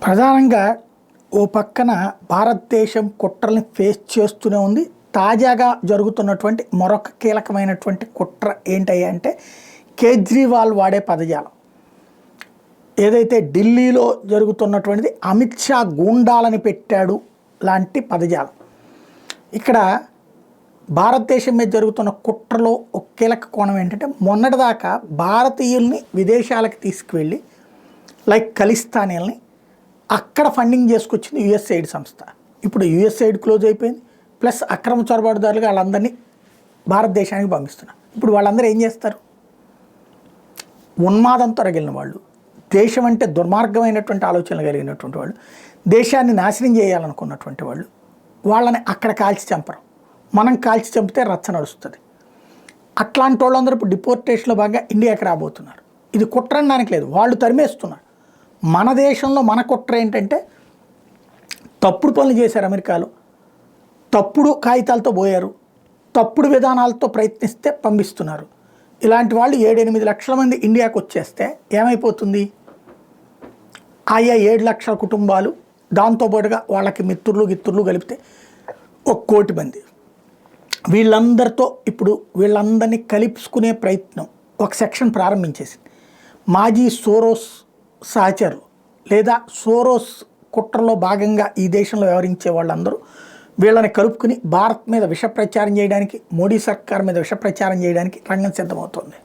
ప్రధానంగా ఓ పక్కన భారతదేశం కుట్రల్ని ఫేస్ చేస్తూనే ఉంది. తాజాగా జరుగుతున్నటువంటి మరొక కీలకమైనటువంటి కుట్ర ఏంటయ్యా అంటే కేజ్రీవాల్ వాడే పదజాలం. ఏదైతే ఢిల్లీలో జరుగుతున్నటువంటిది అమిత్ షా గూండాలని పెట్టాడు లాంటి పదజాలం. ఇక్కడ భారతదేశం మీద జరుగుతున్న కుట్రలో ఒక కీలక కోణం ఏంటంటే మొన్నటిదాకా భారతీయుల్ని విదేశాలకు తీసుకువెళ్ళి లైక్ ఖలిస్తానీల్ని అక్కడ ఫండింగ్ చేసుకొచ్చింది యుఎస్ఐడ్ సంస్థ. ఇప్పుడు యుఎస్ఐడ్ క్లోజ్ అయిపోయింది, ప్లస్ అక్రమ చొరబాటుదారులుగా వాళ్ళందరినీ భారతదేశానికి పంపిస్తున్నారు. ఇప్పుడు వాళ్ళందరూ ఏం చేస్తారు? ఉన్మాదంతో రగిలిన వాళ్ళు, దేశం అంటే దుర్మార్గమైనటువంటి ఆలోచనలు కలిగినటువంటి వాళ్ళు, దేశాన్ని నాశనం చేయాలనుకున్నటువంటి వాళ్ళు, వాళ్ళని అక్కడ కాల్చి చంపరు. మనం కాల్చి చంపితే రచ్చ నడుస్తుంది. అట్లాంటి వాళ్ళందరూ ఇప్పుడు డిపోర్టేషన్లో భాగంగా ఇండియాకి రాబోతున్నారు. ఇది కుట్ర అనడానికి లేదు, వాళ్ళు తరిమేస్తున్నారు. మన దేశంలో మన కుట్ర ఏంటంటే తప్పుడు పనులు చేశారు, అమెరికాలో తప్పుడు కాగితాలతో పోయారు, తప్పుడు విధానాలతో ప్రయత్నిస్తే పంపిస్తున్నారు. ఇలాంటి వాళ్ళు 7-8 లక్షల మంది ఇండియాకు వచ్చేస్తే ఏమైపోతుంది? ఆయా 7 లక్షల కుటుంబాలు, దాంతోపాటుగా వాళ్ళకి మిత్రులు కలిపితే 1 కోటి మంది, వీళ్ళందరితో ఇప్పుడు వీళ్ళందరినీ కలుపుకునే ప్రయత్నం ఒక సెక్షన్ ప్రారంభించేసింది. మాజీ సోరోస్ సహచరులు లేదా సోరోస్ కుట్రలో భాగంగా ఈ దేశంలో వ్యవహరించే వాళ్ళందరూ వీళ్ళని కలుపుకుని భారత్ మీద విష ప్రచారం చేయడానికి, మోడీ సర్కార్ మీద విష ప్రచారం చేయడానికి రంగం సిద్ధమవుతుంది.